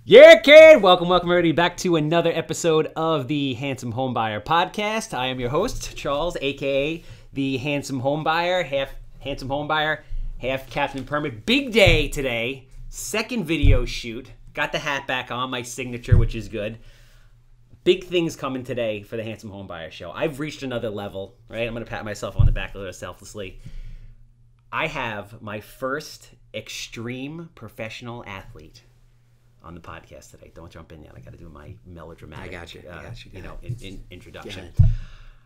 Yeah, kid! Welcome everybody back to another episode of the Handsome Homebuyer Podcast. I am your host, Charles, aka the Handsome Homebuyer, half Handsome Homebuyer, half Captain Permit. Big day today, second video shoot. Got the hat back on, my signature, which is good. Big things coming today for the Handsome Homebuyer Show. I've reached another level, right? I'm going to pat myself on the back a little selflessly. I have my first extreme professional athlete on the podcast today. Don't jump in yet. I got to do my melodramatic. I got you. Introduction.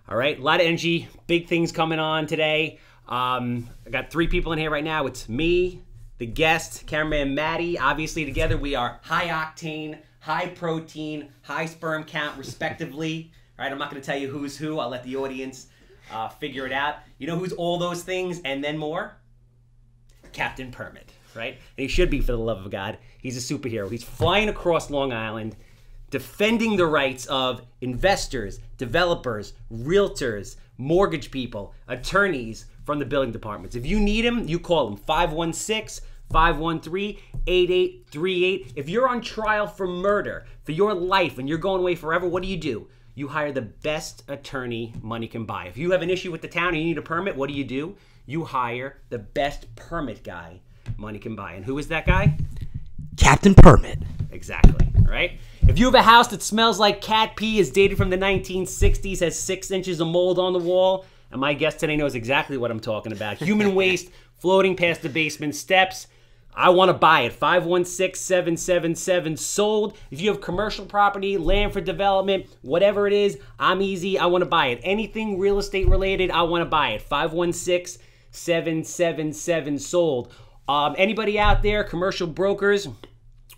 All right, a lot of energy. Big things coming on today. I got three people in here right now. It's me, the guest, cameraman Maddie. Obviously, together we are high octane, high protein, high sperm count, respectively. All right, I'm not going to tell you who's who. I'll let the audience figure it out. You know who's all those things and then more? Captain Permit. Right? And he should be, for the love of God. He's a superhero. He's flying across Long Island, defending the rights of investors, developers, realtors, mortgage people, attorneys from the building departments. If you need him, you call him 516-513-8838. If you're on trial for murder, for your life, and you're going away forever, what do? You hire the best attorney money can buy. If you have an issue with the town and you need a permit, what do? You hire the best permit guy money can buy. And who is that guy? Captain Permit. Exactly. All right. If you have a house that smells like cat pee, is dated from the 1960s, has 6 inches of mold on the wall, and my guest today knows exactly what I'm talking about. Human waste floating past the basement steps. I want to buy it. 516-777-SOLD. If you have commercial property, land for development, whatever it is, I'm easy. I want to buy it. Anything real estate related, I want to buy it. 516-777-SOLD. Anybody out there, commercial brokers,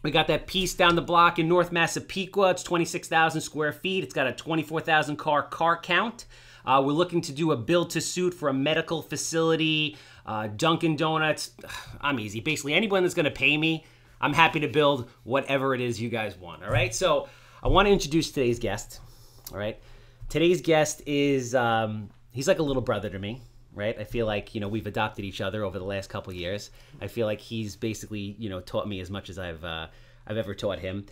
we got that piece down the block in North Massapequa. It's 26,000 square feet. It's got a 24,000 car count. We're looking to do a build to suit for a medical facility, Dunkin' Donuts. I'm easy. Basically, anyone that's going to pay me, I'm happy to build whatever it is you guys want. All right. So I want to introduce today's guest. All right. Today's guest is, he's like a little brother to me. Right? I feel like, we've adopted each other over the last couple of years. I feel like he's basically, taught me as much as I've ever taught him.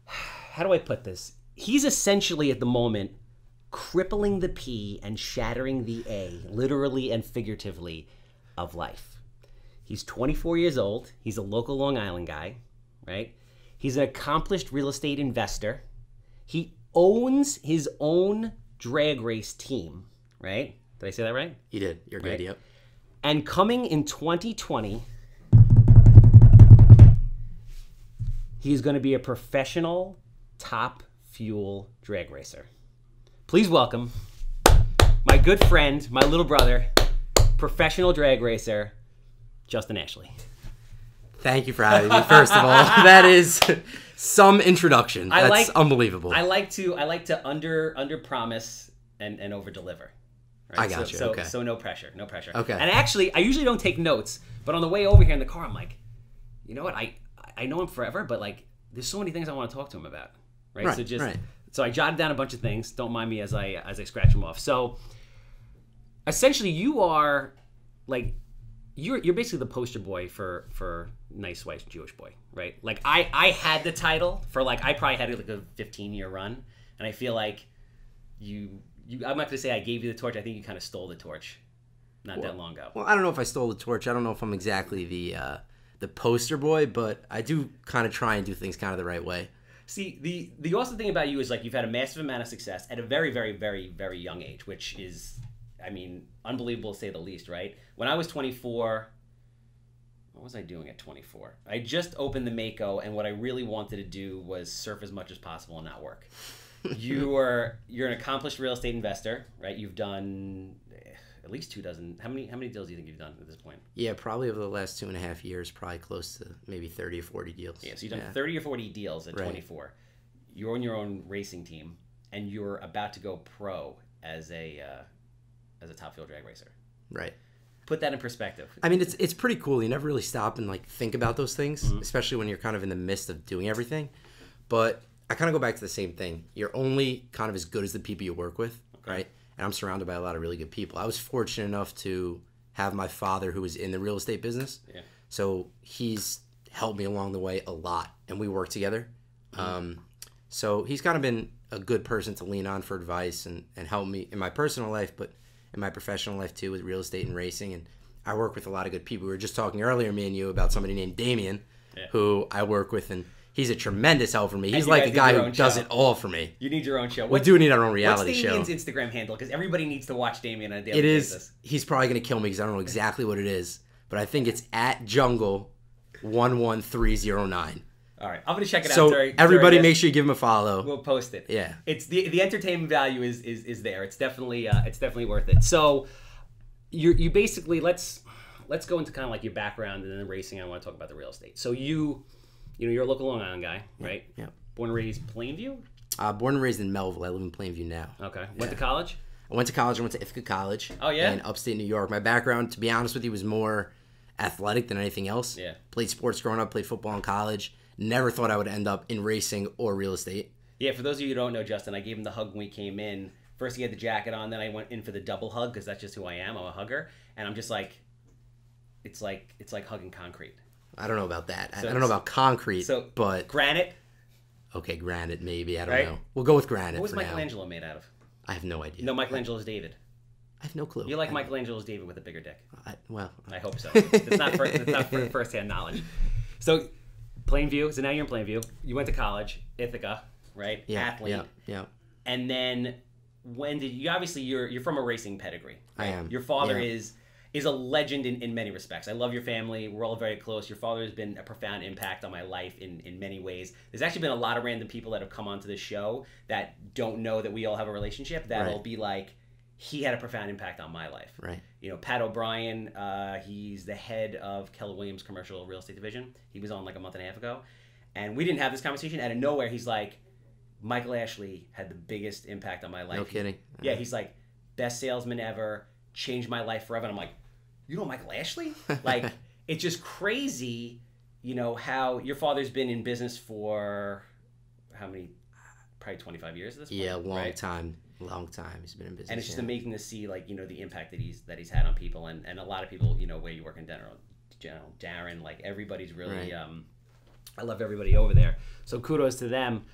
How do I put this? He's essentially at the moment crippling the P and shattering the A, literally and figuratively, of life. He's 24 years old. He's a local Long Island guy, right? He's an accomplished real estate investor. He owns his own drag race team, right? Did I say that right? You did. You're good, yep. And coming in 2020, he's going to be a professional top fuel drag racer. Please welcome my good friend, my little brother, professional drag racer, Justin Ashley. Thank you for having me, first of all. That is some introduction. That's unbelievable. I like to under promise and over deliver. Right? I got you. Okay. So no pressure. Okay. And actually, I usually don't take notes, but on the way over here in the car, I'm like, you know what? I know him forever, but like, there's so many things I want to talk to him about. Right. So I jotted down a bunch of things. Don't mind me as I scratch them off. So essentially, you are like, you're basically the poster boy for nice white Jewish boy, right? Like I had the title for like, I probably had like a 15-year run, and I feel like I'm not going to say I gave you the torch. I think you kind of stole the torch that long ago. Well, I don't know if I stole the torch. I don't know if I'm exactly the poster boy, but I do kind of try and do things kind of the right way. See, the awesome thing about you is like you've had a massive amount of success at a very, very, very, very young age, which is, I mean, unbelievable to say the least, right? When I was 24, what was I doing at 24? I just opened the Mako, and what I really wanted to do was surf as much as possible and not work. You're an accomplished real estate investor, right? You've done at least 24. How many deals do you think you've done at this point? Yeah, probably over the last 2.5 years, probably close to maybe 30 or 40 deals. Yeah, so you've done 30 or 40 deals at 24. You're on your own racing team, and you're about to go pro as a top fuel drag racer. Right. Put that in perspective. I mean, it's pretty cool. You never really stop and like think about those things, especially when you're kind of in the midst of doing everything. But I kind of go back to the same thing. You're only kind of as good as the people you work with, right? And I'm surrounded by a lot of really good people. I was fortunate enough to have my father who was in the real estate business. Yeah. So he's helped me along the way a lot, and we work together. So he's kind of been a good person to lean on for advice and help me in my personal life, but in my professional life too, with real estate and racing. And I work with a lot of good people. We were just talking earlier, me and you, about somebody named Damien, who I work with, and he's a tremendous help for me. He's like a guy who does it all for me. You need your own show. We do need our own reality show. What's Damien's Instagram handle? Because everybody needs to watch Damien on a daily basis. He's probably going to kill me because I don't know exactly what it is, but I think it's @jungle11309. All right, I'm gonna check it out. So everybody, make sure you give him a follow. We'll post it. Yeah, it's the entertainment value is there. It's definitely worth it. So you basically let's go into kind of like your background and then the racing. I want to talk about the real estate. So you're a local Long Island guy, right? Yeah. Born and raised Plainview. Born and raised in Melville. I live in Plainview now. Okay. Went to college. I went to college. I went to Ithaca College. Oh yeah. In upstate New York. My background, to be honest with you, was more athletic than anything else. Yeah. Played sports growing up. Played football in college. Never thought I would end up in racing or real estate. Yeah, for those of you who don't know, Justin, I gave him the hug when we came in. First he had the jacket on, then I went in for the double hug because that's just who I am. I'm a hugger. And I'm just like, it's like hugging concrete. I don't know about that. I don't know about concrete, but... Granite? Okay, granite maybe. I don't know. We'll go with granite. What was Michelangelo made out of? I have no idea. No, Michelangelo's David. I have no clue. You like Michelangelo's David with a bigger dick. I hope so. It's not first-hand knowledge. So... Plainview. So now you're in Plainview. You went to college, Ithaca, right? Yeah. Athlete. Yeah. And then when did you? Obviously, you're from a racing pedigree. Right? I am. Your father is a legend in many respects. I love your family. We're all very close. Your father has been a profound impact on my life in many ways. There's actually been a lot of random people that have come onto this show that don't know that we all have a relationship. That'll be like, he had a profound impact on my life. Right. Pat O'Brien, he's the head of Keller Williams Commercial Real Estate Division. He was on like a month and a half ago. And we didn't have this conversation. Out of nowhere, he's like, Michael Ashley had the biggest impact on my life. No kidding. Yeah, he's like, best salesman ever, changed my life forever. And I'm like, you know Michael Ashley? Like, it's just crazy, how your father's been in business for how many? Probably 25 years at this point. Yeah, long time. He's been in business. And it's just amazing to see, like, the impact that he's had on people, and a lot of people, where you work in General Darren, like, everybody's really I love everybody over there. So kudos to them.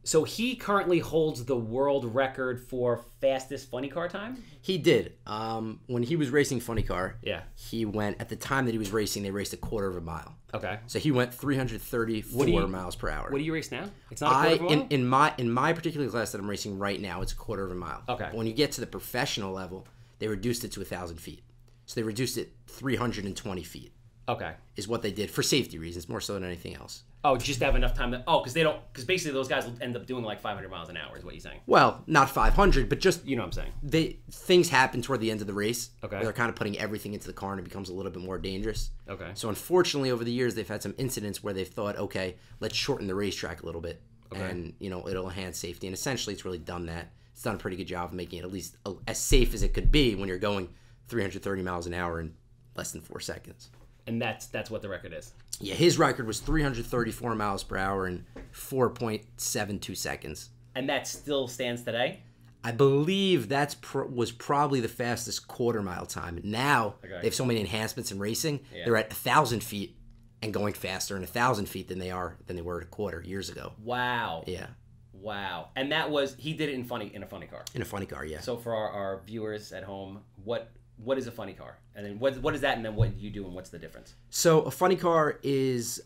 So he currently holds the world record for fastest funny car time? He did. When he was racing funny car, he went, at the time that he was racing, they raced a quarter of a mile. Okay. So he went 334 miles per hour. What do you race now? It's not a quarter of a mile? In my particular class that I'm racing right now, it's a quarter of a mile. Okay. But when you get to the professional level, they reduced it to 1,000 feet. So they reduced it 320 feet. Okay. Is what they did for safety reasons, more so than anything else. Oh, just to have enough time to... Oh, because basically those guys will end up doing like 500 miles an hour is what you're saying. Well, not 500, but just... You know what I'm saying. Things happen toward the end of the race. Okay. Where they're kind of putting everything into the car and it becomes a little bit more dangerous. Okay. So unfortunately, over the years, they've had some incidents where they've thought, okay, let's shorten the racetrack a little bit. Okay. And, it'll enhance safety. And essentially, it's really done that. It's done a pretty good job of making it at least as safe as it could be when you're going 330 miles an hour in less than 4 seconds. And that's what the record is. Yeah, his record was 334 miles per hour in 4.72 seconds. And that still stands today? I believe was probably the fastest quarter mile time. Now, they have so many enhancements in racing, they're at 1,000 feet and going faster in 1,000 feet than they were at a quarter years ago. Wow. Yeah. Wow. And that was, he did it in a funny car. In a funny car, yeah. So for our viewers at home, what is a funny car? And then what is that, and then what do you do, and what's the difference? So a funny car is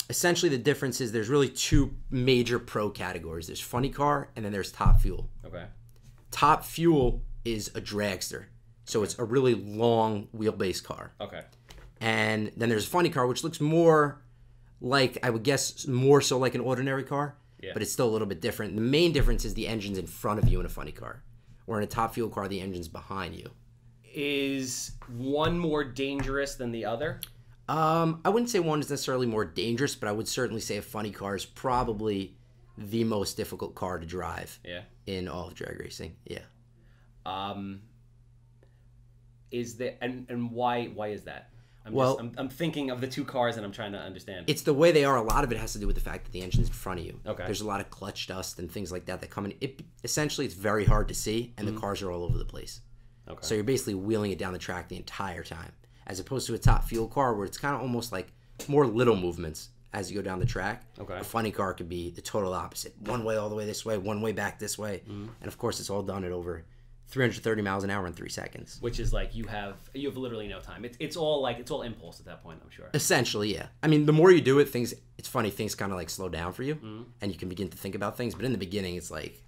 essentially the difference is there's really two major pro categories. There's funny car, and then there's top fuel. Okay. Top fuel is a dragster. So it's a really long wheelbase car. Okay. And then there's a funny car, which looks more like, I would guess, more so like an ordinary car. Yeah. But it's still a little bit different. The main difference is the engine's in front of you in a funny car. Or in a top fuel car, the engine's behind you. Is one more dangerous than the other? I wouldn't say one is necessarily more dangerous, but I would certainly say a funny car is probably the most difficult car to drive. Yeah. In all of drag racing. Yeah. Is there and why is that? I'm thinking of the two cars and I'm trying to understand. It's the way they are. A lot of it has to do with the fact that the engine's in front of you. Okay. There's a lot of clutch dust and things like that come in. Essentially, it's very hard to see, and the cars are all over the place. Okay. So you're basically wheeling it down the track the entire time, as opposed to a top fuel car where it's kind of almost like more little movements as you go down the track. Okay. A funny car could be the total opposite. One way all the way this way, one way back this way. And of course, it's all done at over 330 miles an hour in 3 seconds. Which is like you have literally no time. It's all impulse at that point, I'm sure. Essentially, yeah. I mean, the more you do it, it's funny, things kind of like slow down for you, and you can begin to think about things. But in the beginning, it's like,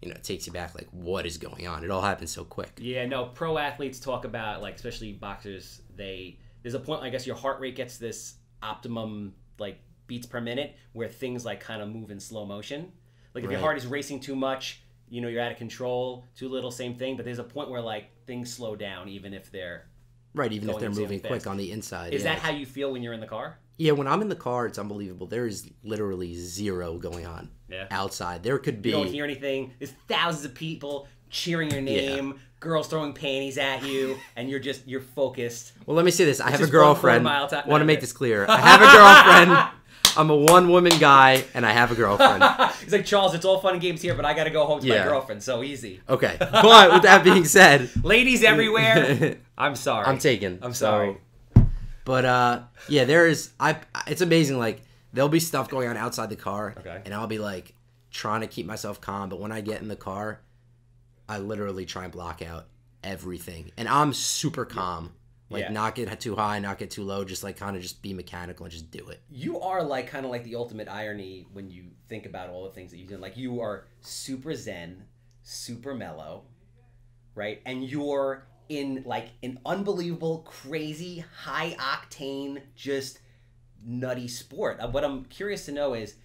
it takes you back, like, what is going on? It all happens so quick. Yeah, no, pro athletes talk about, like, especially boxers, there's a point, I guess, your heart rate gets this optimum, like, beats per minute where things, like, kind of move in slow motion. Like, if your heart is racing too much, you're out of control, too little, same thing. But there's a point where, like, things slow down even if they're... Right, even if they're moving quick on the inside. Is that how you feel when you're in the car? Yeah, when I'm in the car, it's unbelievable. There is literally zero going on outside. There could be... You don't hear anything. There's thousands of people cheering your name, girls throwing panties at you, and you're focused. Well, let me say this. I have a girlfriend. Want to make this clear. I have a girlfriend. I'm a one-woman guy, and I have a girlfriend. He's like, Charles, it's all fun and games here, but I got to go home to my girlfriend. So easy. Okay. But with that being said... Ladies everywhere, I'm sorry. I'm taken. I'm sorry. But, yeah, there is... It's amazing. Like, there'll be stuff going on outside the car, and I'll be, like, trying to keep myself calm. But when I get in the car, I literally try and block out everything. And I'm super calm. Like, not get too high, not get too low, just, like, kind of just be mechanical and just do it. You are, like, kind of like the ultimate irony when you think about all the things that you've done. Like, you are super zen, super mellow, right? And you're in, like, an unbelievable, crazy, high-octane, just nutty sport. What I'm curious to know is,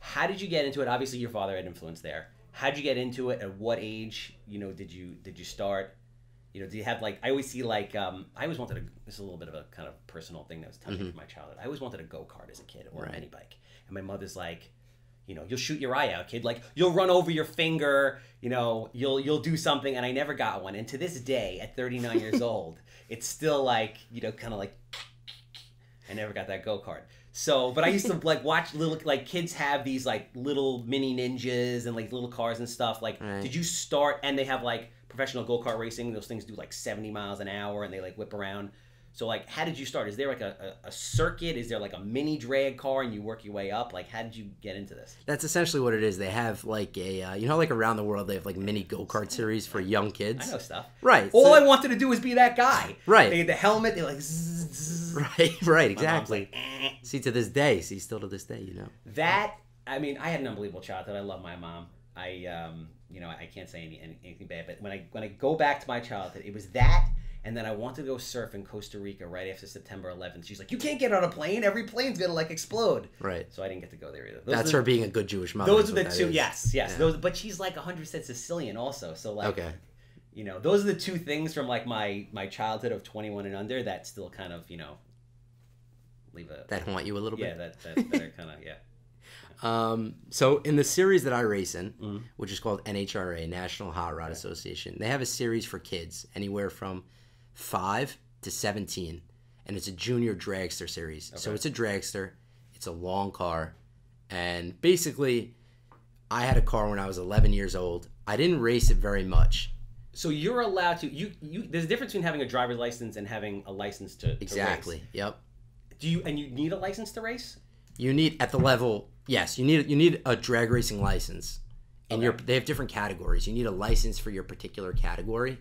how did you get into it? Obviously, your father had influence there. How did you get into it? At what age, did you start? Do you have, like, I always see, like, I always wanted this is a little bit of a kind of personal thing that was touching from my childhood. I always wanted a go-kart as a kid or a mini bike. And my mother's like, you'll shoot your eye out, kid. Like, you'll run over your finger, you'll do something. And I never got one. And to this day, at 39 years old, it's still like, kind of like, I never got that go-kart. So, but I used to, like, watch little, like, kids have these, like, little mini ninjas and, like, little cars and stuff. Like, did you start, and they have, like, professional go-kart racing. Those things do, like, 70 miles an hour, and they, like, whip around. So, like, how did you start? Is there, like, a circuit? Is there, like, a mini drag car, and you work your way up? Like, how did you get into this? That's essentially what it is. They have, like, like, around the world, they have, like, mini go-kart series for young kids. I know stuff. Right. All I wanted to do was be that guy. Right. They had the helmet. They're like, zzz. Right, exactly. Like, still to this day, That, I mean, I had an unbelievable childhood. I love my mom. I can't say anything bad, but when I go back to my childhood, it was that, and then I wanted to go surf in Costa Rica right after September 11th. She's like, you can't get on a plane. Every plane's gonna, like, explode. Right. So I didn't get to go there either. That's her being a good Jewish mother. Those are the two. Yes. Yeah. But she's like 100% Sicilian also. So, like, okay. Those are the two things from, like, my childhood of 21 and under that still kind of leave a that haunt you a little bit. Yeah, that are kind of So in the series that I race in, which is called NHRA, National Hot Rod Association, they have a series for kids anywhere from 5 to 17, and it's a junior dragster series. Okay. So it's a dragster, it's a long car, and basically, I had a car when I was 11 years old. I didn't race it very much. So you're allowed to there's a difference between having a driver's license and having a license to exactly. race. Yep. You need a license to race? You need at the level. Yes, you need a drag racing license, and they have different categories. You need a license for your particular category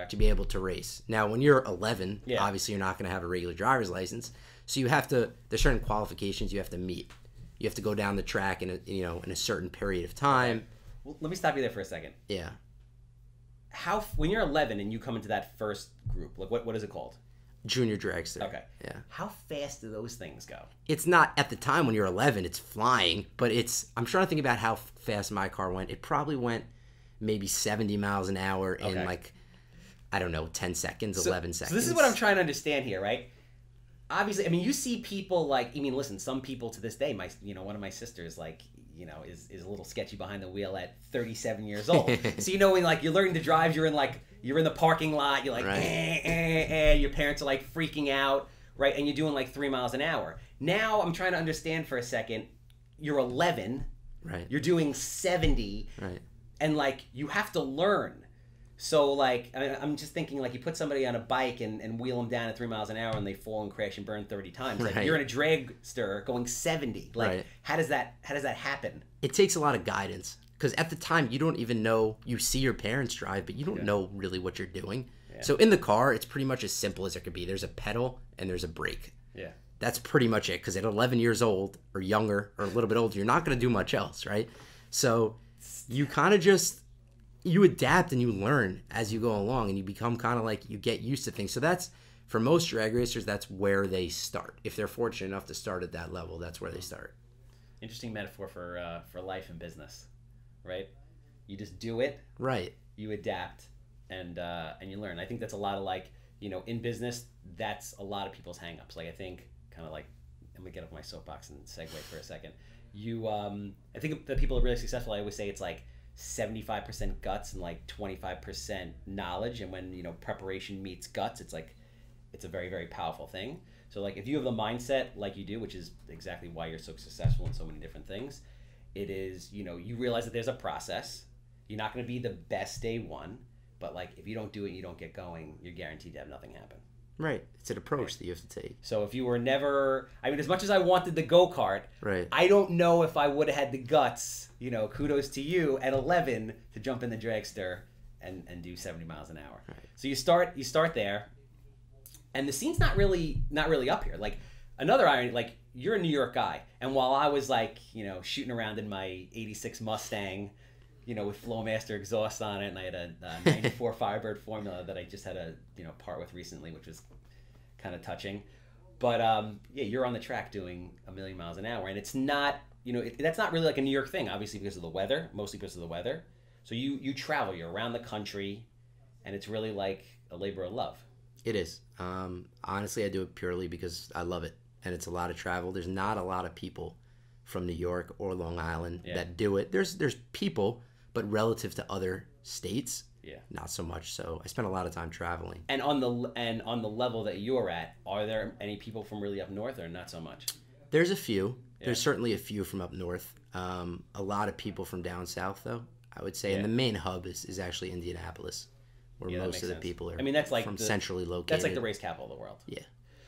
to be able to race. Now, when you're 11, obviously you're not going to have a regular driver's license, so you have to. There's certain qualifications you have to meet. You have to go down the track in a certain period of time. Okay. Well, let me stop you there for a second. Yeah. When you're 11 and you come into that first group, like what is it called? Junior dragster. Okay. Yeah. How fast do those things go? It's not at the time when you're 11. It's flying, but I'm trying to think about how fast my car went. It probably went maybe 70 miles an hour in like, I don't know, 10 seconds, 11 seconds. So this is what I'm trying to understand here, right? Obviously, I mean, you see people like, listen, some people to this day, one of my sisters, like, is a little sketchy behind the wheel at 37 years old. So, when, like, you're learning to drive, you're in the parking lot, you're like, your parents are, like, freaking out, right? And you're doing, like, 3 miles an hour. Now, I'm trying to understand for a second, you're 11, right? You're doing 70, right? And, like, you have to learn. So, like, I'm just thinking, like, you put somebody on a bike and wheel them down at 3 miles an hour and they fall and crash and burn 30 times. Like, Right. you're in a dragster going 70. Like, Right. how does that happen? It takes a lot of guidance because at the time you don't even know. You see your parents drive, but you don't know really what you're doing. Yeah. So in the car, it's pretty much as simple as it could be. There's a pedal and there's a brake. Yeah. That's pretty much it. Because at 11 years old or younger or a little bit older, you're not going to do much else, right? So you kind of just you adapt and you learn as you go along, and you become kind of like you get used to things. So that's for most drag racers. That's where they start. If they're fortunate enough to start at that level, that's where they start. Interesting metaphor for life and business, right? You just do it, Right. you adapt, and you learn. I think that's a lot of, like, in business, that's a lot of people's hangups. Like, I think kind of like, I'm gonna get off my soapbox and segue for a second. I think the people who are really successful, I always say it's like 75% guts and like 25% knowledge. And when preparation meets guts, it's a very, very powerful thing. So, like, if you have the mindset like you do, which is exactly why you're so successful in so many different things, it is, you realize that there's a process. You're not going to be the best day one, but, like, if you don't do it, you don't get going, you're guaranteed to have nothing happen. Right. It's an approach that you have to take. So if you were never, as much as I wanted the go-kart, Right. I don't know if I would have had the guts, kudos to you at 11 to jump in the dragster and do 70 miles an hour. Right. So you start there, and the scene's not really up here. Like, another irony, like, you're a New York guy, and while I was, like, shooting around in my 86 Mustang, with Flowmaster exhaust on it, and I had a 94 Firebird Formula that I just had a part with recently, which was kind of touching. But yeah, you're on the track doing 1,000,000 miles an hour, and it's not that's not really like a New York thing, obviously, because of the weather, mostly because of the weather. So you travel, you're around the country, and it's really like a labor of love. It is. Honestly, I do it purely because I love it, and it's a lot of travel. There's not a lot of people from New York or Long Island that do it. There's people, but relative to other states, not so much. So I spend a lot of time traveling. And on the level that you're at, are there any people from really up north, or not so much? There's a few. There's certainly a few from up north. A lot of people from down south, though, I would say. And the main hub is actually Indianapolis, where most of the people are. That's like from centrally located. That's like the race capital of the world. Yeah.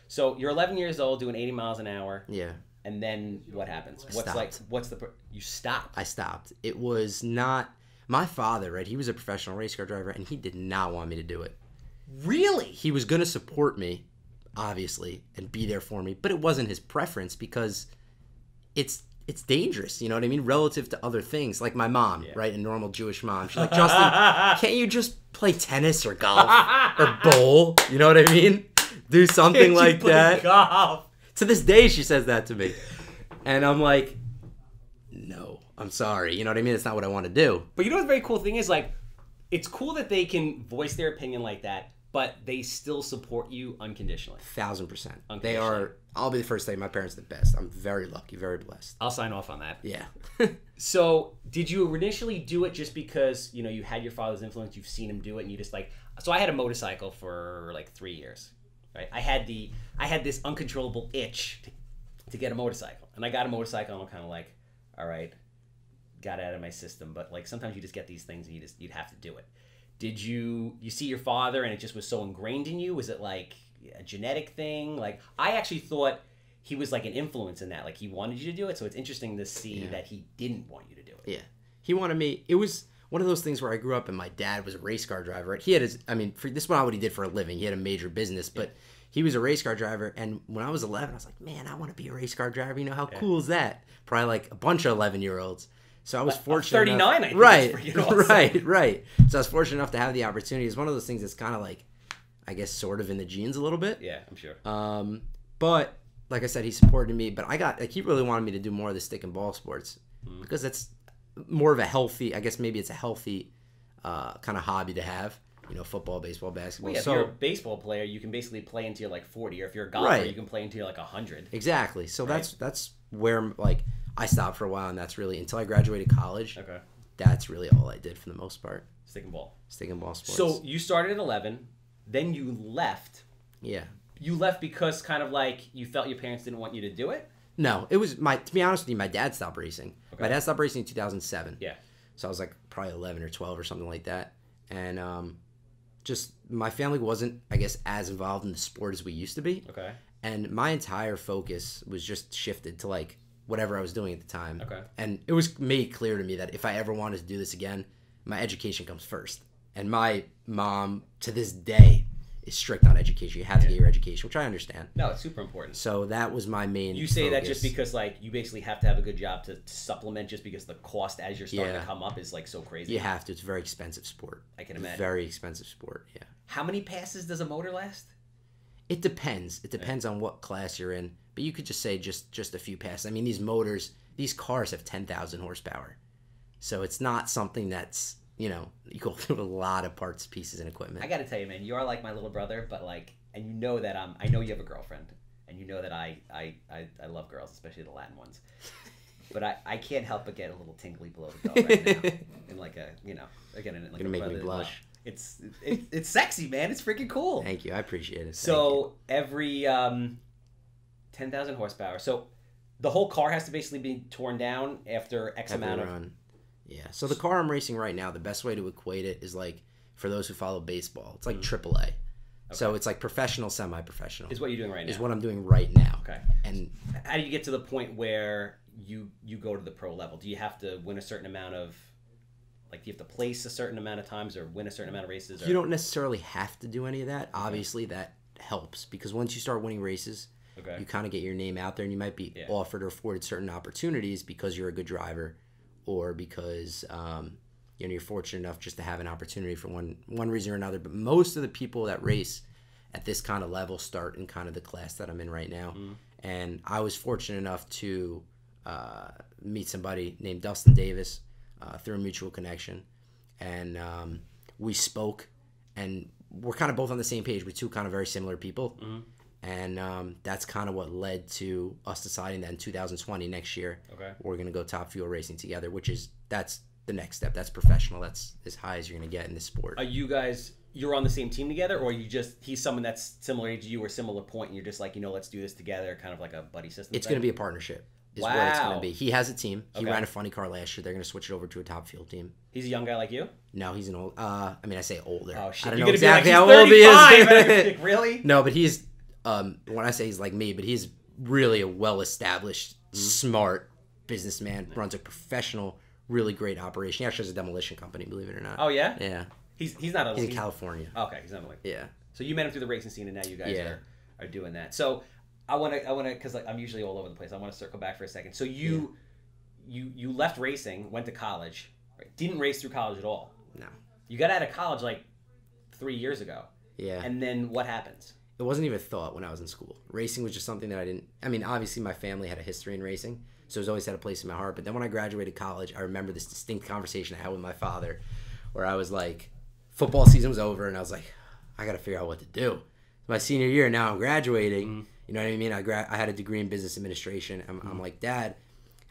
So you're 11 years old, doing 80 miles an hour. Yeah. And then what happens? You stopped? I stopped. It was not my father, right? He was a professional race car driver, and he did not want me to do it. Really? He was going to support me, obviously, and be there for me, but it wasn't his preference because it's dangerous, you know what I mean? Relative to other things, like my mom, right? A normal Jewish mom. She's like, Justin, can't you just play tennis or golf or bowl? You know what I mean? Do something like that. Golf? To this day, she says that to me. And I'm like, no, I'm sorry. You know what I mean? It's not what I want to do. But you know what the very cool thing is? Like, it's cool that they can voice their opinion like that, but they still support you unconditionally. 1,000%. They are, I'll be the first to say my parents are the best. I'm very lucky, very blessed. I'll sign off on that. Yeah. So, did you initially do it just because, you had your father's influence, you've seen him do it, and you just so I had a motorcycle for like 3 years. Right, I had this uncontrollable itch to get a motorcycle, and I got a motorcycle, and I'm kind of like, all right, got it out of my system. But, like, sometimes you just get these things, and you'd have to do it. Did you see your father, and it just was so ingrained in you? Was it like a genetic thing? Like, I actually thought he was like an influence in that, like he wanted you to do it. So it's interesting to see that he didn't want you to do it. Yeah, he wanted me. It was one of those things where I grew up and my dad was a race car driver. He had his, this is not what he did for a living. He had a major business, but he was a race car driver. And when I was 11, I was like, man, I want to be a race car driver. You know, how cool is that? Probably like a bunch of 11-year-olds. So I was fortunate. 39, enough, I think. Right, right. So I was fortunate enough to have the opportunity. It's one of those things that's kind of like, I guess, sort of in the genes a little bit. Yeah, I'm sure. But like I said, he supported me. But he really wanted me to do more of the stick and ball sports because that's more of a healthy, I guess maybe it's a healthy kind of hobby to have. You know, football, baseball, basketball. Well, yeah, if you're a baseball player, you can basically play until you're like 40. Or if you're a golfer, you can play until you're like 100. Exactly. So that's where like I stopped for a while, and that's really until I graduated college. Okay. That's really all I did for the most part. Stick and ball. Stick and ball sports. So you started at 11, then you left. Yeah. You left because kind of like you felt your parents didn't want you to do it? No, it was to be honest with you, my dad stopped racing. Okay. My dad stopped racing in 2007. Yeah. So I was like probably 11 or 12 or something like that. And just my family wasn't, I guess, as involved in the sport as we used to be. Okay. And my entire focus was just shifted to like whatever I was doing at the time. Okay. And it was made clear to me that if I ever wanted to do this again, my education comes first. And my mom, to this day, is strict on education. You have to get your education, which I understand. No, it's super important. So that was my main You say focus. that just because like you basically have to have a good job to supplement, just because the cost as you're starting to come up is like so crazy. You have to. It's a very expensive sport. I can imagine. Very expensive sport, yeah. How many passes does a motor last? It depends. It depends on what class you're in. But you could just say just a few passes. I mean, these cars have 10,000 horsepower. So it's not something that's, you go through a lot of parts, pieces, and equipment. I got to tell you, man, you are like my little brother, but like, and you know that I know you have a girlfriend, and you know that I love girls, especially the Latin ones. But I can't help but get a little tingly below the belt right now, in like a, again, in like Gonna make me blush. It's sexy, man. It's freaking cool. Thank you. I appreciate it. So every 10,000 horsepower. So the whole car has to basically be torn down after X amount of run. Yeah. So the car I'm racing right now, the best way to equate it is like, for those who follow baseball, it's like AAA. Okay. So it's like professional, semi-professional. Is what you're doing right now. Is what I'm doing right now. Okay. And how do you get to the point where you go to the pro level? Do you have to win a certain amount of, like, do you have to place a certain amount of times or win a certain amount of races? Or... You don't necessarily have to do any of that. Obviously, that helps because once you start winning races, you kind of get your name out there, and you might be offered or afforded certain opportunities because you're a good driver, or because you're fortunate enough just to have an opportunity for one reason or another. But most of the people that race at this kind of level start in kind of the class that I'm in right now. And I was fortunate enough to meet somebody named Dustin Davis through a mutual connection, and we spoke, and we're kind of both on the same page. We're two kind of very similar people. And that's kind of what led to us deciding that in 2020, next year, we're going to go Top Fuel racing together, that's the next step. That's professional. That's as high as you're going to get in this sport. Are you guys, you're on the same team together, or he's someone that's similar age to you or similar point, and you're just like, let's do this together, kind of like a buddy system? It's going to be a partnership. Is what it's going to be. He has a team. He ran a funny car last year. They're going to switch it over to a Top Fuel team. He's a young guy like you? No, he's an old. I mean, I say older. Oh shit! I don't You're know exactly how old he is. Really? No, but he's. When I say he's like me, but he's really a well-established, smart businessman. Runs a professional, really great operation. He actually has a demolition company, believe it or not. Oh yeah. Yeah. He's not a. He's in California. Okay, he's not like. Yeah. So you met him through the racing scene, and now you guys are doing that. So I want to, because like, I'm usually all over the place. I want to circle back for a second. So you left racing, went to college, right? Didn't race through college at all. No. You got out of college like 3 years ago. Yeah. And then what happens? It wasn't even a thought when I was in school. Racing was just something that I didn't. I mean, obviously my family had a history in racing, so it's always had a place in my heart. But then when I graduated college, I remember this distinct conversation I had with my father, where I was like, football season was over, and I was like, I got to figure out what to do. My senior year, now I'm graduating. You know what I mean? I had a degree in business administration. I'm like, Dad,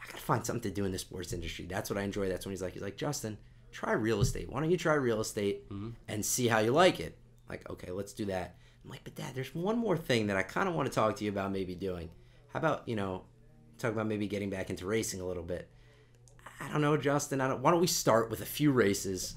I got to find something to do in the sports industry. That's what I enjoy. That's when he's like, Justin, try real estate. Why don't you try real estate and see how you like it? I'm like, okay, let's do that. I'm like, but Dad, there's one more thing that I kind of want to talk to you about maybe doing. How about, talk about maybe getting back into racing a little bit? I don't know, Justin. Why don't we start with a few races?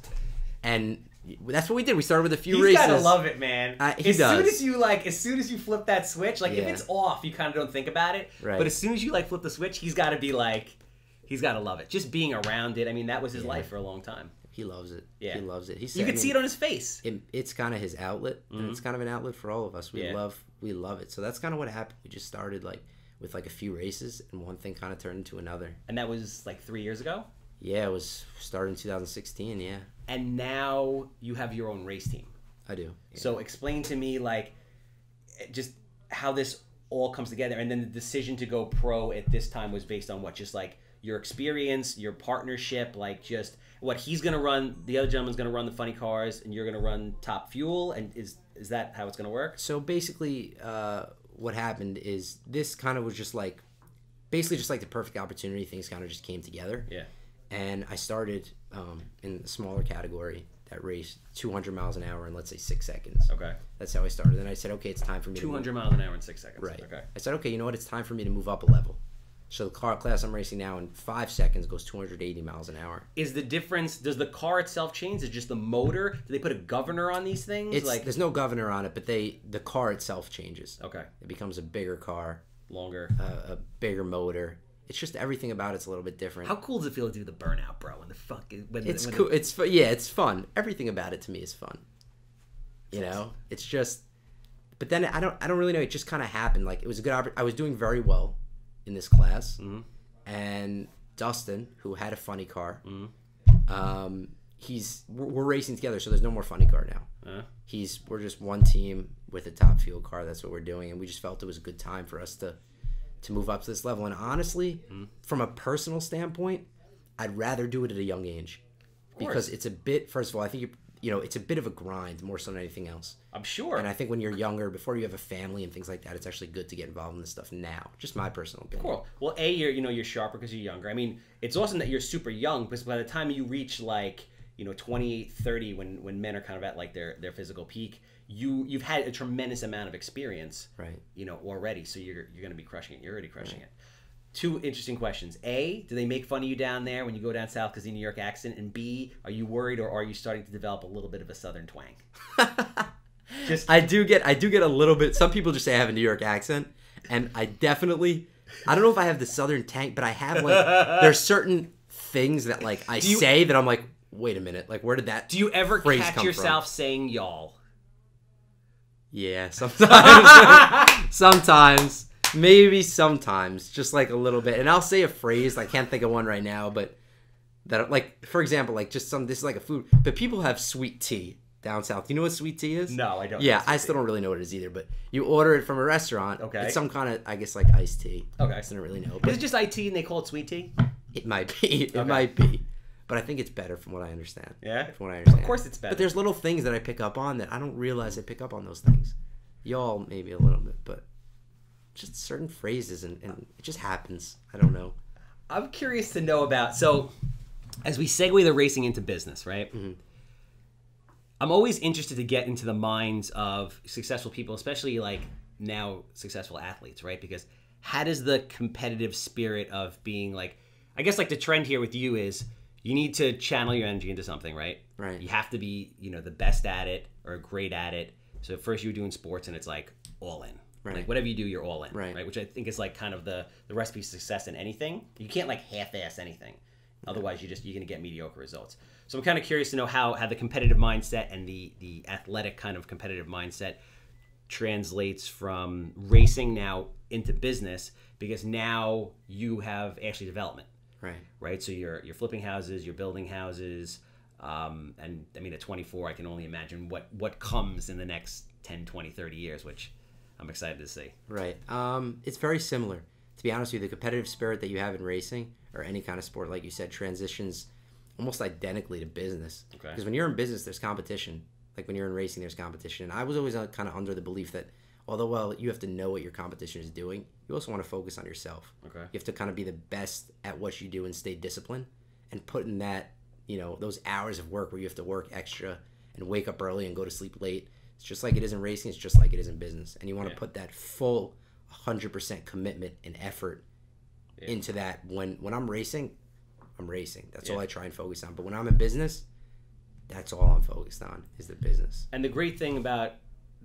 And that's what we did. We started with a few races. He's gotta love it, man. He does. As soon as you flip that switch, like if it's off, you kind of don't think about it. Right. But as soon as you flip the switch, he's got to be like, he's got to love it. Just being around it. I mean, that was his life for a long time. He loves it. Yeah. He loves it. You can see it on his face. It's kind of his outlet, and it's kind of an outlet for all of us. We love it. So that's kind of what happened. We just started with a few races, and one thing kind of turned into another. And that was like 3 years ago? Yeah, it was started in 2016, yeah. And now you have your own race team. I do. Yeah. So explain to me, just how this all comes together. And then the decision to go pro at this time was based on what? Just your experience, your partnership, just what he's going to run, the other gentleman's going to run the funny cars, and you're going to run Top Fuel, and is that how it's going to work? So basically what happened is this kind of was just basically just the perfect opportunity. Things kind of just came together. Yeah. And I started in a smaller category that raced 200 miles an hour in, let's say, 6 seconds. Okay. That's how I started. Then I said, okay, it's time for me 200 miles an hour in 6 seconds. Right. Okay. I said, okay, you know what? It's time for me to move up a level. So the car class I'm racing now in 5 seconds goes 280 miles an hour. Is the difference, does the car itself change? Is it just the motor? Do they put a governor on these things? There's no governor on it, but the car itself changes. Okay. It becomes a bigger car. Longer. A bigger motor. It's just everything about it's a little bit different. How cool does it feel to do the burnout, bro? When the fuck is... It's cool. It's fun. Everything about it to me is fun. You know? It's just... But then I don't really know. It just kind of happened. Like, it was a good I was doing very well in this class. Mm-hmm. And Dustin, who had a funny car, mm-hmm. We're racing together, so there's no more funny car now. We're just one team with a top fuel car. That's what we're doing, and we just felt it was a good time for us to move up to this level. And honestly, from a personal standpoint, I'd rather do it at a young age because it's a bit. First of all, I think it's a bit of a grind more so than anything else. I'm sure. And I think when you're younger, before you have a family and things like that, it's actually good to get involved in this stuff now. Just my personal opinion. Cool. Well, you're sharper because you're younger. I mean, it's awesome that you're super young because by the time you reach 28, 30, when men are kind of at like their physical peak, you've had a tremendous amount of experience, right? Already. So you're going to be crushing it. You're already crushing it. Two interesting questions. A, do they make fun of you down there when you go down south because of the New York accent? And B, are you worried or are you starting to develop a little bit of a southern twang? I do get a little bit. Some people just say I have a New York accent, and I don't know if I have the southern twang, but I have there's certain things that I say that I'm like, wait a minute, where did that? Do you ever catch yourself saying y'all? Yeah, sometimes. Sometimes. Maybe sometimes, just a little bit. And I'll say a phrase, I can't think of one right now, but that, for example, this is like a food. But people have sweet tea down south. Do you know what sweet tea is? No, I don't. Yeah, I still don't really know what it is either. But you order it from a restaurant. Okay. It's some kind of, I guess, iced tea. Okay. I don't really know. Is it just iced tea and they call it sweet tea? It might be. It might be. But I think it's better from what I understand. Yeah? From what I understand. Of course it's better. But there's little things that I pick up on that I don't realize I pick up on those things. Y'all, maybe a little bit, but just certain phrases, and it just happens. I don't know. I'm curious to know about, so as we segue the racing into business, right? Mm-hmm. I'm always interested to get into the minds of successful people, especially now successful athletes, right? Because how does the competitive spirit of being I guess the trend here with you is you need to channel your energy into something, right? Right. You have to be, the best at it or great at it. So first you were doing sports and it's all in. Right. Whatever you do, you're all in. Right. Which I think is kind of the recipe for success in anything. You can't half-ass anything. Otherwise you're going to get mediocre results. So I'm kind of curious to know how the competitive mindset and the athletic kind of competitive mindset translates from racing now into business, because now you have actually development. Right. So you're flipping houses, you're building houses, and I mean at 24 I can only imagine what comes in the next 10, 20, 30 years, which I'm excited to see. Right. It's very similar. To be honest with you, the competitive spirit that you have in racing or any kind of sport, like you said, transitions almost identically to business. Okay. Because when you're in business, there's competition. Like when you're in racing, there's competition. And I was always kind of under the belief that although, you have to know what your competition is doing, you also want to focus on yourself. Okay. You have to kind of be the best at what you do and stay disciplined and put in that, those hours of work where you have to work extra and wake up early and go to sleep late. It's just like it is in racing. It's just like it is in business. And you want to put that full 100% commitment and effort into that. When I'm racing, I'm racing. That's all I try and focus on. But when I'm in business, that's all I'm focused on is the business. And the great thing about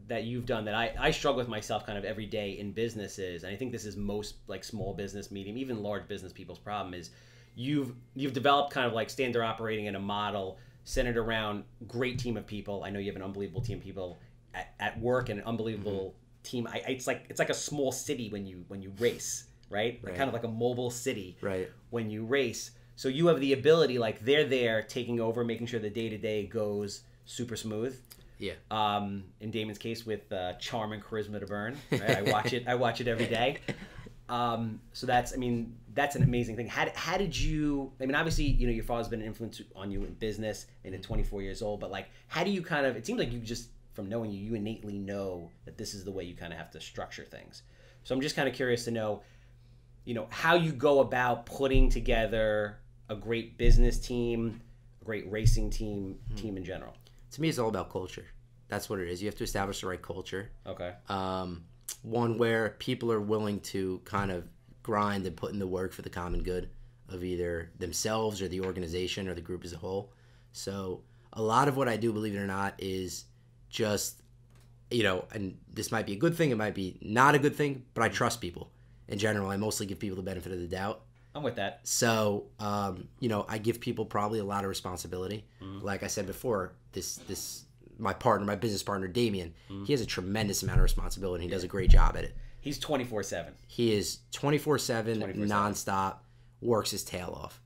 that you've done that I struggle with myself kind of every day in businesses, and I think this is most small business, medium, even large business people's problem, is you've developed kind of standard operating in a model centered around great team of people. I know you have an unbelievable team of people at work and an unbelievable team. It's like a small city when you race, right? Kind of like a mobile city when you race. So you have the ability, they're there taking over, making sure the day-to-day goes super smooth. Yeah. In Damon's case, with charm and charisma to burn. Right? I watch it every day. So that's an amazing thing. How did you? Obviously, your father's been an influence on you in business, and at 24 years old. But how do you kind of? It seems like you just, from knowing you innately know that this is the way you kind of have to structure things. So I'm just kind of curious to know, how you go about putting together a great business team, a great racing team in general. To me, it's all about culture. That's what it is. You have to establish the right culture. Okay. One where people are willing to kind of grind and put in the work for the common good of either themselves or the organization or the group as a whole. So a lot of what I do, believe it or not, is just, and this might be a good thing, it might be not a good thing, but I trust people. In general, I mostly give people the benefit of the doubt. I'm with that. So, I give people probably a lot of responsibility. Like I said before, my business partner, Damien, he has a tremendous amount of responsibility. He does a great job at it. He's 24/7. He is 24/7, nonstop, works his tail off.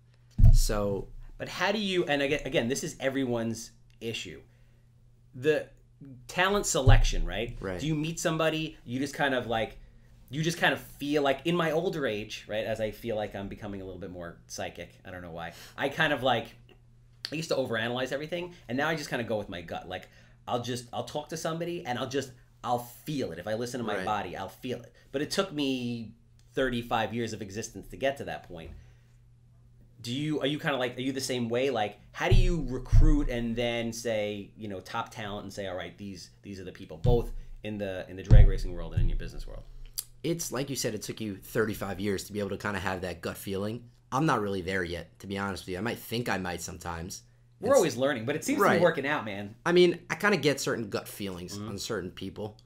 So, but how do you? And again, this is everyone's issue. The talent selection, right? Right. Do you meet somebody? You just kind of feel like, in my older age, right? As I feel like I'm becoming a little bit more psychic. I don't know why. I used to overanalyze everything, and now I just kind of go with my gut. Like, I'll talk to somebody, and I'll feel it. If I listen to my body, I'll feel it. But it took me 35 years of existence to get to that point. Are you the same way? Like, how do you recruit and then say, top talent and say, all right, these are the people, both in the drag racing world and in your business world? It's like you said, it took you 35 years to be able to kind of have that gut feeling. I'm not really there yet, to be honest with you. I might think I might sometimes. We're always learning, but it seems to be working out, man. I mean, I kind of get certain gut feelings on certain people,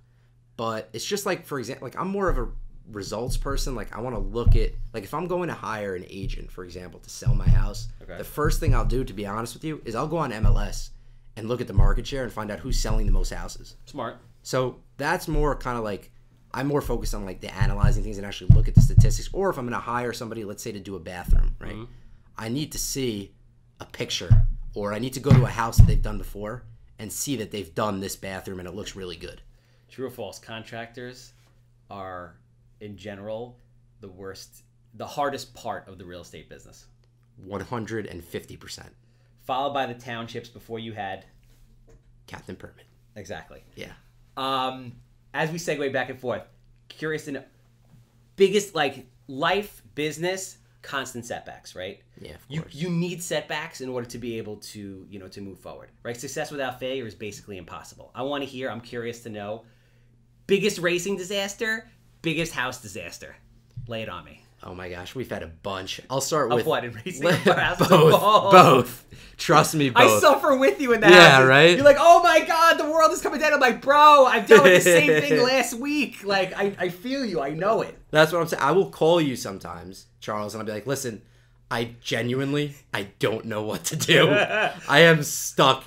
but it's just like, for example, like I'm more of a results person. Like I want to look at, like if I'm going to hire an agent, for example, to sell my house, the first thing I'll do, to be honest with you, is I'll go on MLS and look at the market share and find out who's selling the most houses. Smart. So that's more kind of like, I'm more focused on like the analyzing things and actually look at the statistics. Or if I'm going to hire somebody, let's say to do a bathroom, right? I need to see a picture, or I need to go to a house that they've done before and see that they've done this bathroom and it looks really good. True or false? Contractors are, in general, the hardest part of the real estate business. 150%. Followed by the townships before you had Captain Permit. Exactly. Yeah. As we segue back and forth, curious to know, biggest, like, life, business, constant setbacks, right? Yeah, of course. You need setbacks in order to be able to, to move forward, right? Success without failure is basically impossible. I'm curious to know, biggest racing disaster, biggest house disaster. Lay it on me. Oh my gosh, we've had a bunch. I'll start with... Of what, in racing? Both. Trust me, both. I suffer with you in that. Yeah, right? You're like, oh my God, the world is coming down. I'm like, bro, I've dealt with the same thing last week. Like, I feel you. I know it. That's what I'm saying. I will call you sometimes, Charles, and I'll be like, listen, I don't know what to do. I am stuck.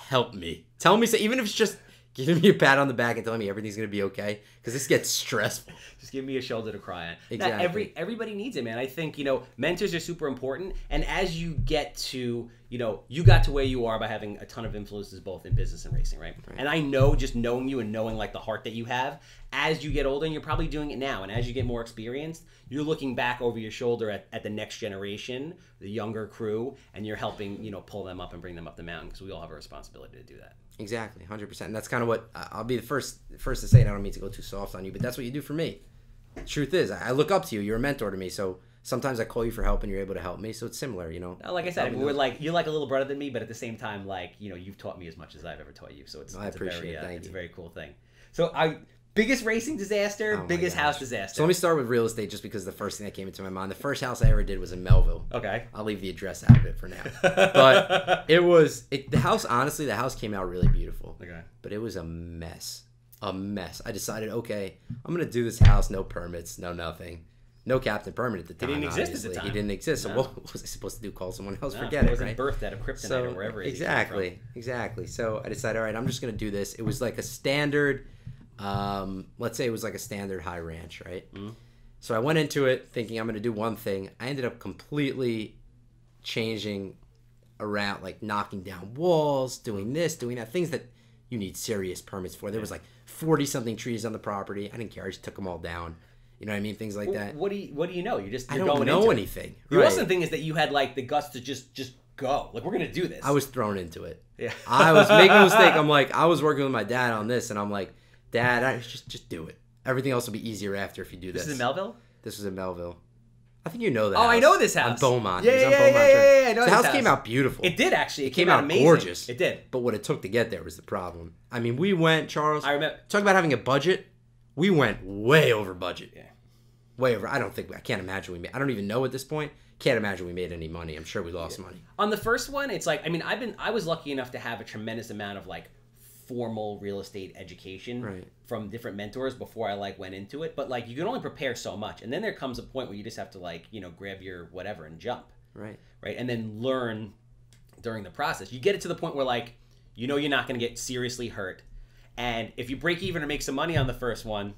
Help me. Tell me, so even if it's just giving me a pat on the back and telling me everything's going to be okay, because this gets stressful. Just give me a shoulder to cry on. Exactly. Everybody needs it, man. I think, mentors are super important. And as you get to, you got to where you are by having a ton of influences both in business and racing, right? And I know, just knowing you and knowing like the heart that you have, as you get older, and you're probably doing it now, and as you get more experienced, you're looking back over your shoulder at the next generation, the younger crew, and you're helping, pull them up and bring them up the mountain, because we all have a responsibility to do that. Exactly, 100%. And that's kind of what I'll be the first to say, and I don't mean to go too soft on you, but that's what you do for me. Truth is, I look up to you. You're a mentor to me, so sometimes I call you for help and you're able to help me, so it's similar, Like I said, you're like a little brother than me, but at the same time, like, you've taught me as much as I've ever taught you, so it's a very cool thing. So biggest racing disaster, biggest house disaster. So let me start with real estate, just because the first thing that came into my mind. The first house I ever did was in Melville. Okay. I'll leave the address out of it for now. But the house, honestly, the house came out really beautiful. Okay. But it was a mess. I decided, okay, I'm going to do this house, no permits, no nothing. No Captain Permit at the time. He didn't exist at the time. He didn't exist. So what was I supposed to do? Call someone else? Forget it, right? It wasn't birthed out of kryptonite or wherever it is. Exactly. So I decided, all right, I'm just going to do this. It was like a standard, let's say it was like a standard high ranch, right? Mm-hmm. So I went into it thinking I'm going to do one thing. I ended up completely changing around, like knocking down walls, doing this, doing that, things that you need serious permits for. There was like 40-something trees on the property. I didn't care. I just took them all down. You know what I mean? Things like that. What do you know? I don't know anything. The awesome thing is that you had like the guts to just go. Like, we're gonna do this. I was thrown into it. Yeah. I was making a mistake. I'm like, I was working with my dad on this, and I'm like, Dad, I just do it. Everything else will be easier after if you do this. This is in Melville? This was in Melville. I think you know that. Oh, house. I know this house. On Beaumont. Yeah. I know the house came out beautiful. It did, actually. It came out amazing. gorgeous. It did. But what it took to get there was the problem. I mean, we went, Charles. I remember. Talk about having a budget. We went way over budget. Yeah. way over. I can't imagine we made. I don't even know at this point. Can't imagine we made any money. I'm sure we lost money. On the first one, it's like, I mean, I was lucky enough to have a tremendous amount of like formal real estate education from different mentors before I like went into it. But like, you can only prepare so much, and then there comes a point where you just have to like, you know, grab your whatever and jump. Right. And then learn during the process. You get it to the point where like, you know, you're not going to get seriously hurt, and if you break even or make some money on the first one,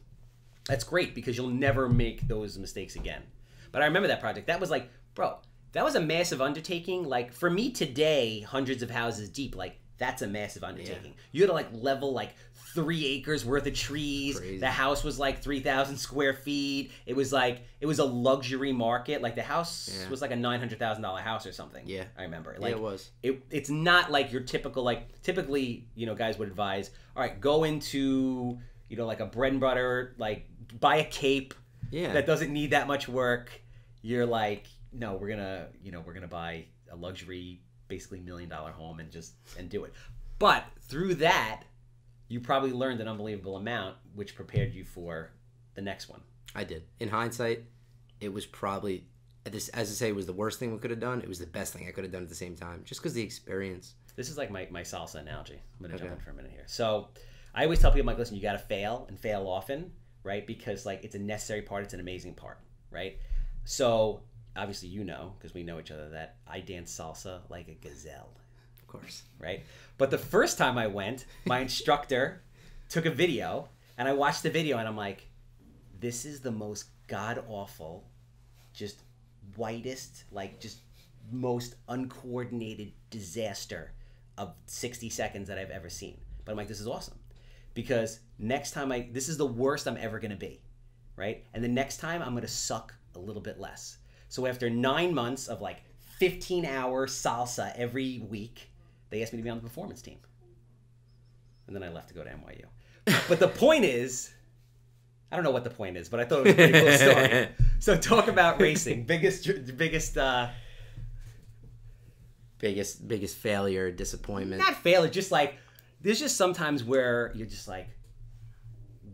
that's great because you'll never make those mistakes again. But I remember that project. That was like, bro, that was a massive undertaking. Like for me today, hundreds of houses deep, like that's a massive undertaking. Yeah. You had to like level like 3 acres worth of trees. Crazy. The house was like 3,000 square feet. It was a luxury market. Like the house was like a $900,000 house or something. Yeah, I remember. Like, it was. It's not like your typical, like typically, you know, guys would advise, all right, go into, you know, like a bread and butter, like buy a cape. Yeah. That doesn't need that much work. You're like, no, we're gonna buy a luxury, basically $1 million home and do it. But through that, you probably learned an unbelievable amount, which prepared you for the next one. I did. In hindsight, it was probably, as I say, it was the worst thing we could have done. It was the best thing I could have done at the same time, just because the experience. This is like my salsa analogy. I'm going to jump in for a minute here. So I always tell people, I'm like, listen, you got to fail and fail often, right? Because like it's a necessary part. It's an amazing part, right? So obviously, you know, because we know each other, that I dance salsa like a gazelle. Of course. Right? But the first time I went, my instructor took a video, and I watched the video, and I'm like, this is the most god-awful, just whitest, like just most uncoordinated disaster of 60 seconds that I've ever seen. But I'm like, this is awesome. Because next time this is the worst I'm ever going to be. Right? And the next time, I'm going to suck a little bit less. So after 9 months of like 15-hour salsa every week, they asked me to be on the performance team. And then I left to go to NYU. But the point is, I don't know what the point is, but I thought it was a pretty cool story. So talk about racing. Biggest failure, disappointment. Not failure, just like, there's just sometimes where you're just like,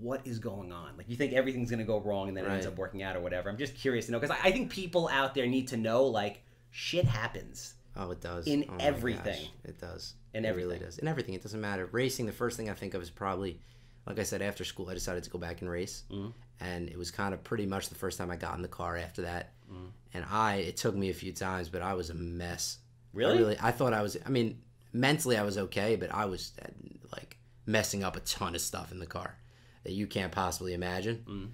what is going on? Like you think everything's going to go wrong and then it ends up working out or whatever. I'm just curious to know, because I think people out there need to know, like, shit happens. Oh, it does. In everything. Gosh, it does. In everything. It really does. In everything. It doesn't matter. Racing, the first thing I think of is probably, like I said, after school, I decided to go back and race. Mm-hmm. And it was kind of pretty much the first time I got in the car after that. Mm-hmm. And it took me a few times, but I was a mess. Really? I thought I was, I mean, mentally I was okay, but I was like messing up a ton of stuff in the car that you can't possibly imagine. Mm.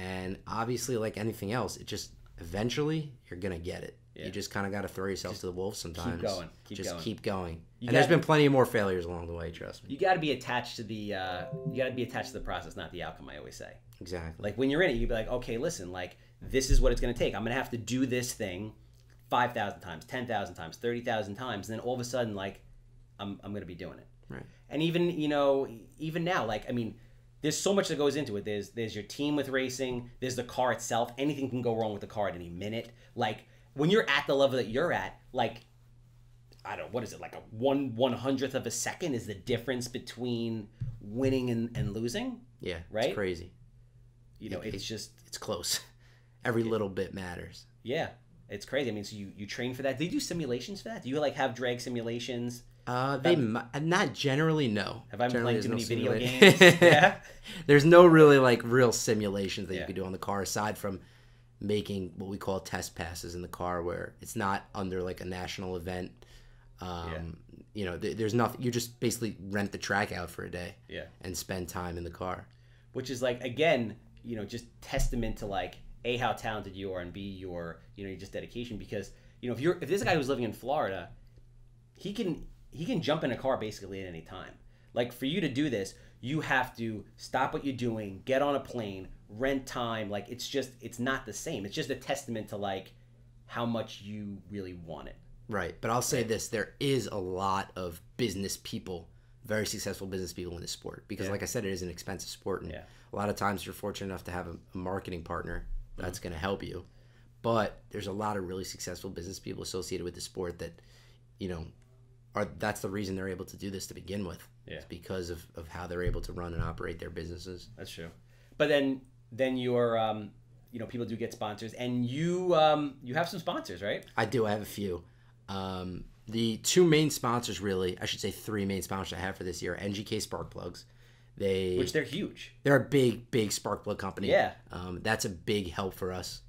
And obviously, like anything else, it just, eventually, you're going to get it. Yeah. You just kind of got to throw yourself to the wolves sometimes. Keep going. And there's been plenty of more failures along the way, trust me. You got to be attached to the process, not the outcome, I always say. Exactly. Like when you're in it, you be like, okay, listen, like this is what it's going to take. I'm going to have to do this thing 5,000 times, 10,000 times, 30,000 times. And then all of a sudden, like, I'm going to be doing it. Right. And even now, like, I mean, there's so much that goes into it. There's your team with racing. There's the car itself. Anything can go wrong with the car at any minute. Like when you're at the level that you're at, like, I don't know, what is it? Like a 1/100th of a second is the difference between winning and losing. Yeah. Right. It's crazy. You know, it's close. Every little bit matters. Yeah. It's crazy. I mean, so you train for that. Do you do simulations for that? Do you like have drag simulations? Not generally, no. Have I been playing too many video games? Yeah. There's no really like real simulations that you could do on the car aside from making what we call test passes in the car, where it's not under like a national event. You know, there's nothing. You just basically rent the track out for a day. Yeah. And spend time in the car. Which is like, again, you know, just testament to like A, how talented you are, and B, your just dedication. Because you know, if this guy who's living in Florida, he can jump in a car basically at any time. Like for you to do this, you have to stop what you're doing, get on a plane, rent time. Like it's not the same. It's just a testament to like how much you really want it. Right. But I'll say this, there is a lot of business people, very successful business people in this sport. Because like I said, it is an expensive sport. And a lot of times you're fortunate enough to have a marketing partner that's going to help you. But there's a lot of really successful business people associated with the sport that, you know, that's the reason they're able to do this to begin with. Yeah. It's because of how they're able to run and operate their businesses. That's true. But then your people do get sponsors, and you have some sponsors, right? I do. I have a few. The two main sponsors, really, I should say three main sponsors I have for this year are NGK Spark Plugs. Which they're huge. They're a big spark plug company. Yeah. That's a big help for us.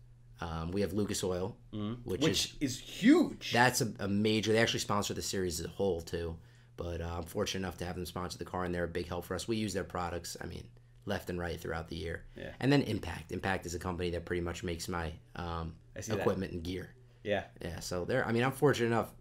We have Lucas Oil, which is huge. That's a major. They actually sponsor the series as a whole too. But I'm fortunate enough to have them sponsor the car, and they're a big help for us. We use their products, left and right throughout the year. Yeah. And then Impact. Impact is a company that pretty much makes my equipment and gear. Yeah. Yeah. So I'm fortunate enough.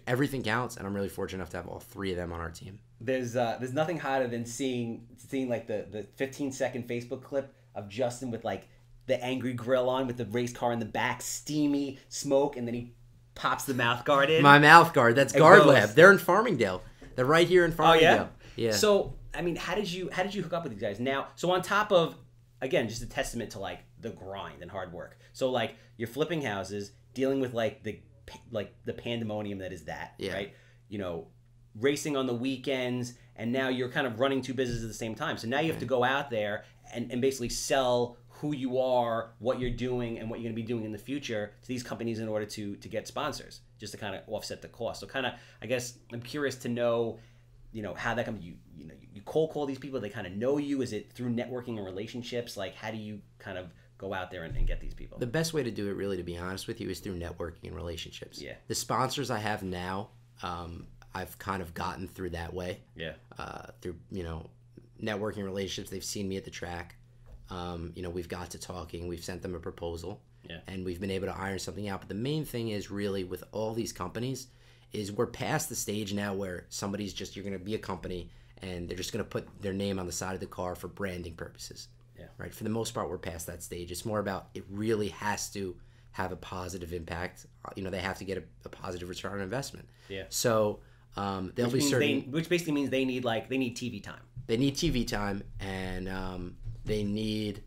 Everything counts, and I'm really fortunate enough to have all three of them on our team. There's nothing hotter than seeing like the 15-second Facebook clip of Justin with like the angry grill on with the race car in the back, steamy smoke, and then he pops the mouth guard in. My mouth guard. That's Guard Lab. They're in Farmingdale. They're right here in Farmingdale. Oh yeah. Yeah. So how did you hook up with these guys? Now, so on top of, again, just a testament to like the grind and hard work. So like you're flipping houses, dealing with like the pandemonium that is that, right? Racing on the weekends, and now you're kind of running two businesses at the same time. So now you have to go out there and basically sell who you are, what you're doing, and what you're going to be doing in the future to these companies in order to get sponsors, just to kind of offset the cost. So kind of, I guess I'm curious to know, how that comes. You cold call these people. They kind of know you. Is it through networking and relationships? Like, how do you kind of go out there and get these people? The best way to do it, really, to be honest with you, is through networking and relationships. Yeah. The sponsors I have now, I've kind of gotten through that way. Yeah. Through networking relationships. They've seen me at the track. We've got to talking. We've sent them a proposal. Yeah. And we've been able to iron something out. But the main thing is really with all these companies is we're past the stage now where you're going to be a company and they're just going to put their name on the side of the car for branding purposes. Yeah. Right. For the most part, we're past that stage. It's more about it really has to have a positive impact. They have to get a positive return on investment. Yeah. So they'll be certain. Which basically means they need TV time. They need TV time, and they need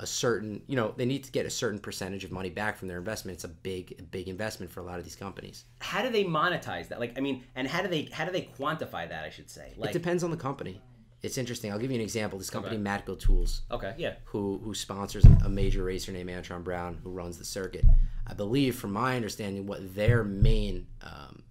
a certain, they need to get a certain percentage of money back from their investment. It's a big investment for a lot of these companies. How do they monetize that? And how do they quantify that? I should say. It depends on the company. It's interesting. I'll give you an example. This company, Okay. Matco Tools. Okay. Yeah. Who sponsors a major racer named Antron Brown, who runs the circuit. I believe, from my understanding, what their main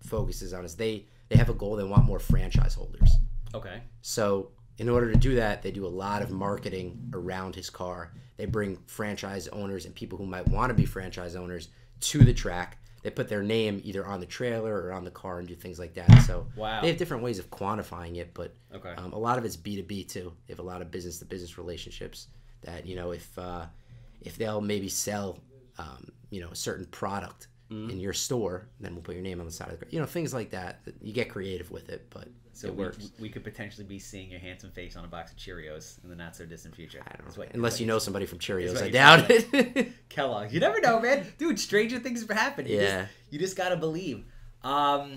focus is on is they have a goal. They want more franchise holders. Okay. So in order to do that, they do a lot of marketing around his car. They bring franchise owners and people who might want to be franchise owners to the track. They put their name either on the trailer or on the car and do things like that. So Wow. They have different ways of quantifying it, but Okay. a lot of it's B2B too. They have a lot of business-to-business relationships that, if they'll maybe sell, a certain product in your store, then we'll put your name on the side of the car. Things like that. You get creative with it, but So it works. we could potentially be seeing your handsome face on a box of Cheerios in the not so distant future. I don't That's know. what- Unless that's you what know somebody from Cheerios. what I you're doubt saying. it. Kellogg's. You never know, man. Dude, stranger things happen. Yeah. You just gotta believe. A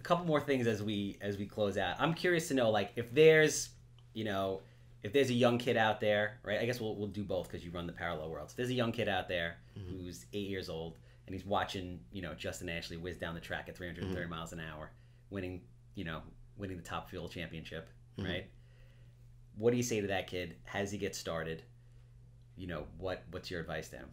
couple more things as we close out. I'm curious to know, like, if there's a young kid out there, right? I guess we'll do both because you run the parallel worlds. If there's a young kid out there who's 8 years old and he's watching, Justin Ashley whiz down the track at 330 miles an hour, winning the Top Fuel Championship, right? What do you say to that kid? How does he get started? What's your advice to him?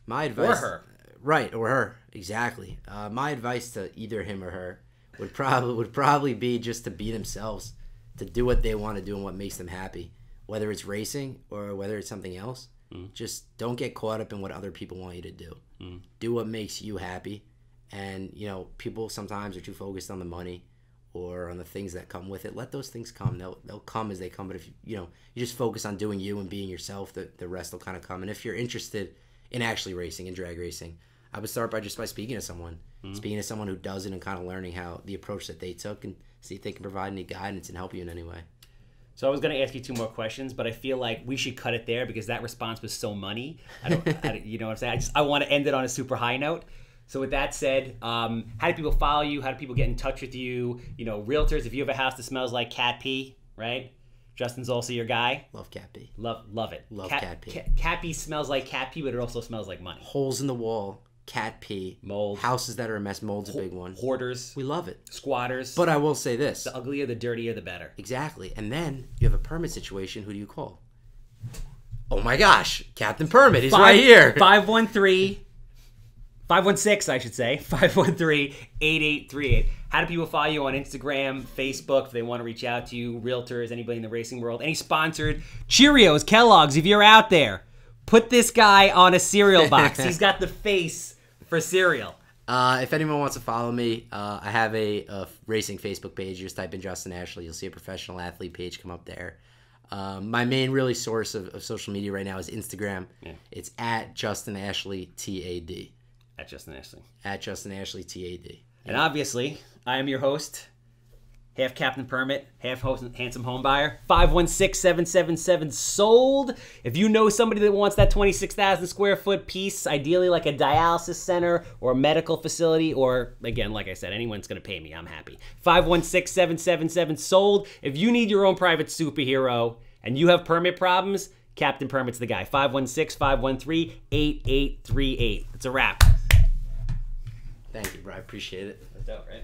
My advice, Or her. right? Or her, exactly. My advice to either him or her would probably be just to be themselves, to do what they want to do and what makes them happy, whether it's racing or whether it's something else. Just don't get caught up in what other people want you to do. Do what makes you happy, and people sometimes are too focused on the money or on the things that come with it. Let those things come. They'll come as they come. But if you just focus on doing you and being yourself, the rest will kind of come. And if you're interested in actually racing and drag racing, I would start by speaking to someone, who does it, and kind of learning how the approach that they took, and see if they can provide any guidance and help you in any way. So I was going to ask you two more questions, but I feel like we should cut it there because that response was so money. You know what I'm saying? I want to end it on a super high note. So with that said, how do people follow you? How do people get in touch with you? Realtors, if you have a house that smells like cat pee, right? Justin's also your guy. Love cat pee. Love it. Love cat pee. Cat pee smells like cat pee, but it also smells like money. Holes in the wall, cat pee, mold, houses that are a mess. Mold's a big one. Hoarders. We love it. Squatters. But I will say this. The uglier, the dirtier, the better. Exactly. And then you have a permit situation. Who do you call? Oh my gosh, Captain Permit, he's right here. 516, I should say, 513-8838. How do people follow you on Instagram, Facebook, if they want to reach out to you, realtors, anybody in the racing world? Any sponsored? Cheerios, Kellogg's, if you're out there, put this guy on a cereal box. He's got the face for cereal. If anyone wants to follow me, I have a racing Facebook page. You just type in Justin Ashley. You'll see a professional athlete page come up there. My main really source of social media right now is Instagram. Yeah. It's at Justin Ashley TAD. At Justin Ashley. At Justin Ashley TAD. And obviously, I am your host, half Captain Permit, half handsome home buyer. 516-777-SOLD. If you know somebody that wants that 26,000 square foot piece, ideally like a dialysis center or a medical facility, or again, like I said, anyone's going to pay me. I'm happy. 516-777-SOLD. If you need your own private superhero and you have permit problems, Captain Permit's the guy. 516-513-8838. It's a wrap. Thank you, bro. I appreciate it. That's dope, right?